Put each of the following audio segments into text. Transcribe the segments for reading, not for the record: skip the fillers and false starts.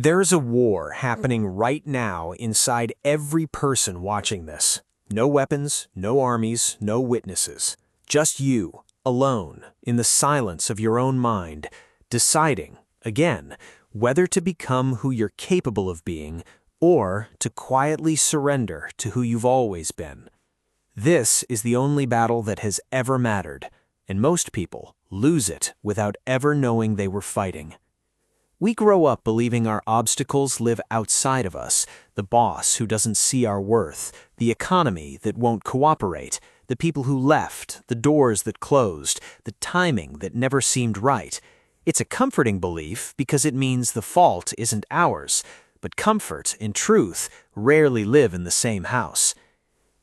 There's a war happening right now inside every person watching this. No weapons, no armies, no witnesses. Just you, alone, in the silence of your own mind, deciding, again, whether to become who you're capable of being or to quietly surrender to who you've always been. This is the only battle that has ever mattered, and most people lose it without ever knowing they were fighting. We grow up believing our obstacles live outside of us, the boss who doesn't see our worth, the economy that won't cooperate, the people who left, the doors that closed, the timing that never seemed right. It's a comforting belief because it means the fault isn't ours, but comfort and truth rarely live in the same house.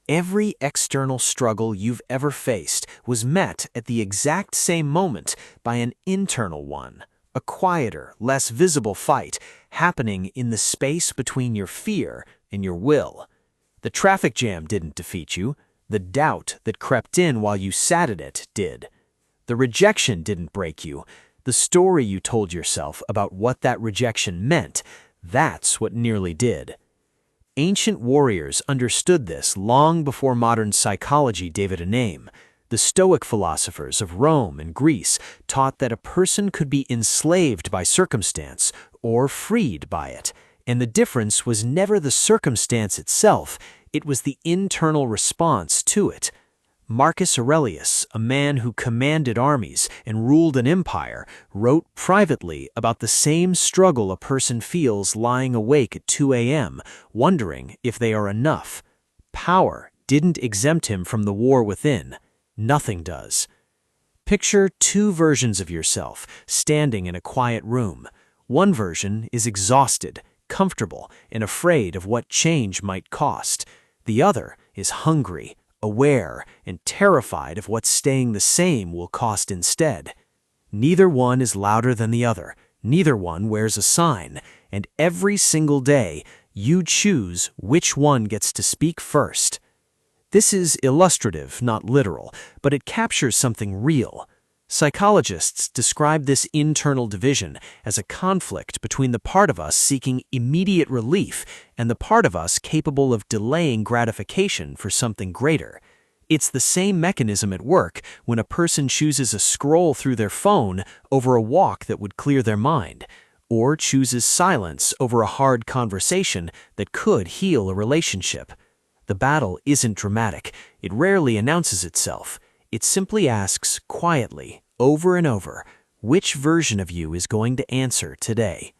Every external struggle you've ever faced was met at the exact same moment by an internal one. A quieter, less visible fight happening in the space between your fear and your will. The traffic jam didn't defeat you. The doubt that crept in while you sat in it did. The rejection didn't break you. The story you told yourself about what that rejection meant, that's what nearly did. Ancient warriors understood this long before modern psychology gave it a name. The Stoic philosophers of Rome and Greece taught that a person could be enslaved by circumstance or freed by it, and the difference was never the circumstance itself, it was the internal response to it. Marcus Aurelius, a man who commanded armies and ruled an empire, wrote privately about the same struggle a person feels lying awake at 2 a.m., wondering if they are enough. Power didn't exempt him from the war within. Nothing does. Picture two versions of yourself standing in a quiet room. One version is exhausted, comfortable, and afraid of what change might cost. The other is hungry, aware, and terrified of what staying the same will cost instead. Neither one is louder than the other. Neither one wears a sign. And every single day, you choose which one gets to speak first. This is illustrative, not literal, but it captures something real. Psychologists describe this internal division as a conflict between the part of us seeking immediate relief and the part of us capable of delaying gratification for something greater. It's the same mechanism at work when a person chooses a scroll through their phone over a walk that would clear their mind, or chooses silence over a hard conversation that could heal a relationship. The battle isn't dramatic. It rarely announces itself. It simply asks quietly, over and over, which version of you is going to answer today?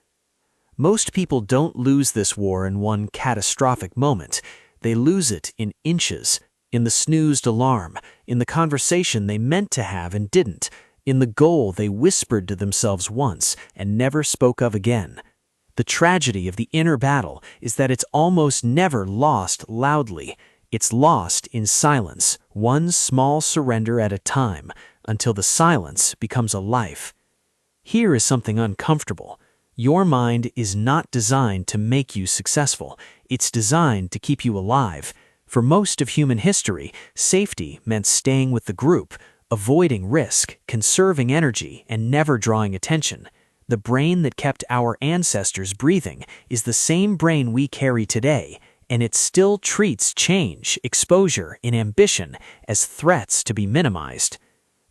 Most people don't lose this war in one catastrophic moment. They lose it in inches, in the snoozed alarm, in the conversation they meant to have and didn't, in the goal they whispered to themselves once and never spoke of again. The tragedy of the inner battle is that it's almost never lost loudly. It's lost in silence, one small surrender at a time, until the silence becomes a life. Here is something uncomfortable. Your mind is not designed to make you successful. It's designed to keep you alive. For most of human history, safety meant staying with the group, avoiding risk, conserving energy, and never drawing attention. The brain that kept our ancestors breathing is the same brain we carry today, and it still treats change, exposure, and ambition as threats to be minimized.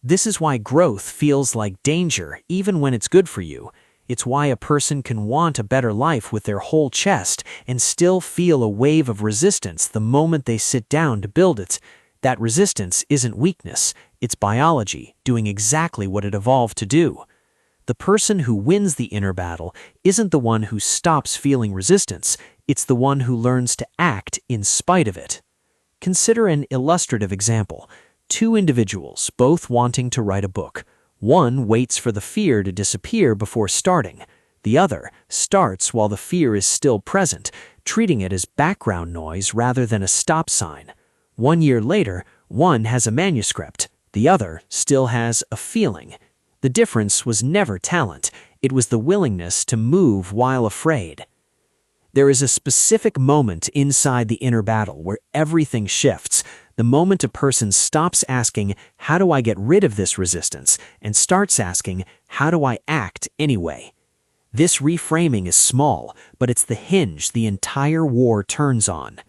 This is why growth feels like danger even when it's good for you. It's why a person can want a better life with their whole chest and still feel a wave of resistance the moment they sit down to build it. That resistance isn't weakness, it's biology doing exactly what it evolved to do. The person who wins the inner battle isn't the one who stops feeling resistance, it's the one who learns to act in spite of it. Consider an illustrative example. Two individuals, both wanting to write a book. One waits for the fear to disappear before starting. The other starts while the fear is still present, treating it as background noise rather than a stop sign. 1 year later, one has a manuscript. The other still has a feeling. The difference was never talent, it was the willingness to move while afraid. There is a specific moment inside the inner battle where everything shifts, the moment a person stops asking, how do I get rid of this resistance, and starts asking, how do I act anyway? This reframing is small, but it's the hinge the entire war turns on.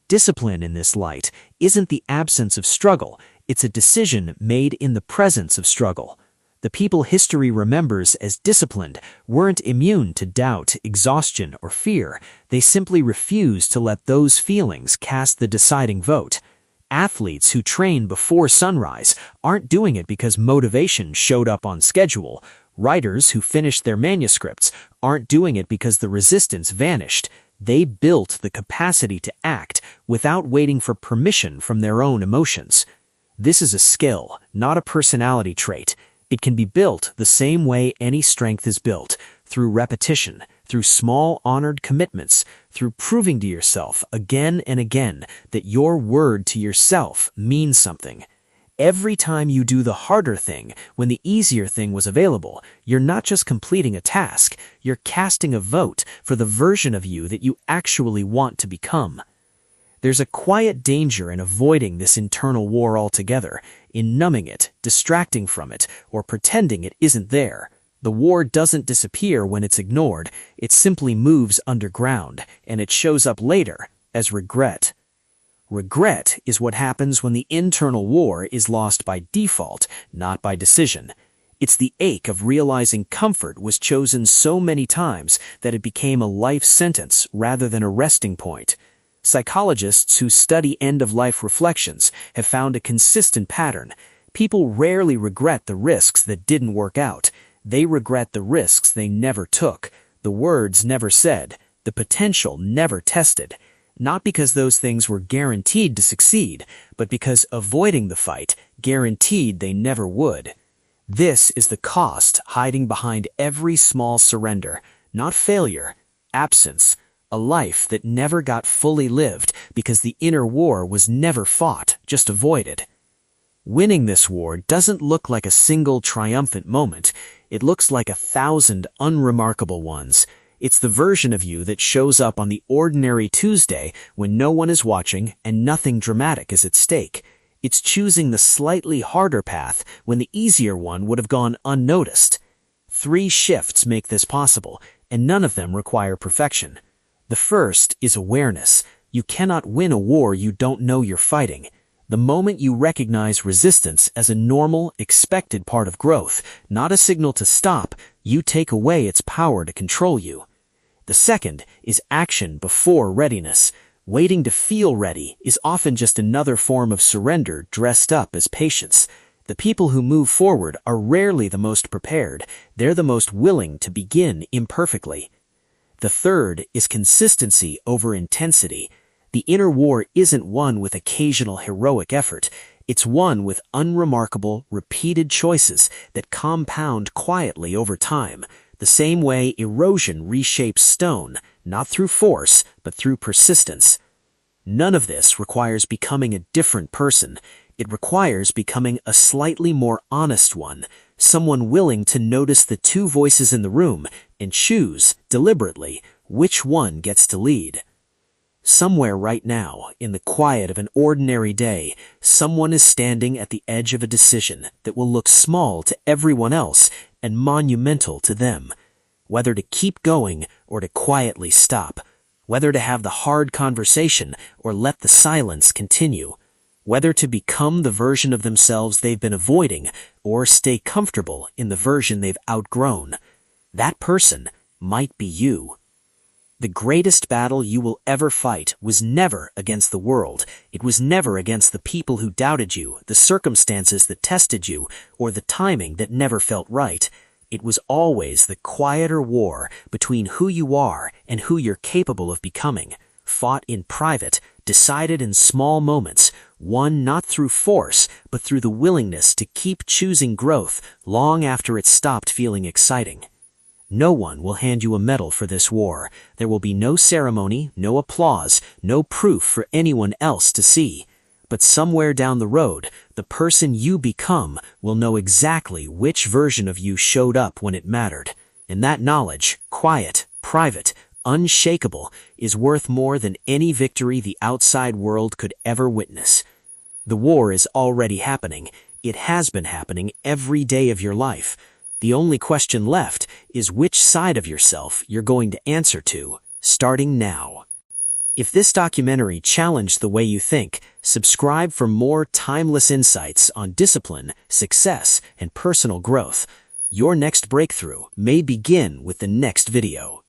Discipline in this light isn't the absence of struggle, it's a decision made in the presence of struggle. The people history remembers as disciplined weren't immune to doubt, exhaustion, or fear. They simply refused to let those feelings cast the deciding vote. Athletes who train before sunrise aren't doing it because motivation showed up on schedule. Writers who finished their manuscripts aren't doing it because the resistance vanished. They built the capacity to act without waiting for permission from their own emotions. This is a skill, not a personality trait. It can be built the same way any strength is built, through repetition, through small honored commitments, through proving to yourself again and again that your word to yourself means something. Every time you do the harder thing when the easier thing was available, you're not just completing a task, you're casting a vote for the version of you that you actually want to become. There's a quiet danger in avoiding this internal war altogether, in numbing it, distracting from it, or pretending it isn't there. The war doesn't disappear when it's ignored, it simply moves underground, and it shows up later as regret. Regret is what happens when the internal war is lost by default, not by decision. It's the ache of realizing comfort was chosen so many times that it became a life sentence rather than a resting point. Psychologists who study end-of-life reflections have found a consistent pattern. People rarely regret the risks that didn't work out. They regret the risks they never took, the words never said, the potential never tested. Not because those things were guaranteed to succeed, but because avoiding the fight guaranteed they never would. This is the cost hiding behind every small surrender, not failure, absence, a life that never got fully lived because the inner war was never fought, just avoided. Winning this war doesn't look like a single triumphant moment. It looks like 1,000 unremarkable ones. It's the version of you that shows up on the ordinary Tuesday when no one is watching and nothing dramatic is at stake. It's choosing the slightly harder path when the easier one would have gone unnoticed. 3 shifts make this possible, and none of them require perfection. The first is awareness. You cannot win a war you don't know you're fighting. The moment you recognize resistance as a normal, expected part of growth, not a signal to stop, you take away its power to control you. The second is action before readiness. Waiting to feel ready is often just another form of surrender dressed up as patience. The people who move forward are rarely the most prepared. They're the most willing to begin imperfectly. The third is consistency over intensity. The inner war isn't won with occasional heroic effort. It's won with unremarkable, repeated choices that compound quietly over time, the same way erosion reshapes stone, not through force, but through persistence. None of this requires becoming a different person. It requires becoming a slightly more honest one, someone willing to notice the 2 voices in the room and choose, deliberately, which one gets to lead. Somewhere right now, in the quiet of an ordinary day, someone is standing at the edge of a decision that will look small to everyone else and monumental to them. Whether to keep going or to quietly stop. Whether to have the hard conversation or let the silence continue. Whether to become the version of themselves they've been avoiding or stay comfortable in the version they've outgrown. That person might be you. The greatest battle you will ever fight was never against the world. It was never against the people who doubted you, the circumstances that tested you, or the timing that never felt right. It was always the quieter war between who you are and who you're capable of becoming, fought in private, decided in small moments, won not through force, but through the willingness to keep choosing growth long after it stopped feeling exciting. No one will hand you a medal for this war. There will be no ceremony, no applause, no proof for anyone else to see. But somewhere down the road, the person you become will know exactly which version of you showed up when it mattered. And that knowledge, quiet, private, unshakable, is worth more than any victory the outside world could ever witness. The war is already happening. It has been happening every day of your life. The only question left is which side of yourself you're going to answer to, starting now. If this documentary challenged the way you think, subscribe for more timeless insights on discipline, success, and personal growth. Your next breakthrough may begin with the next video.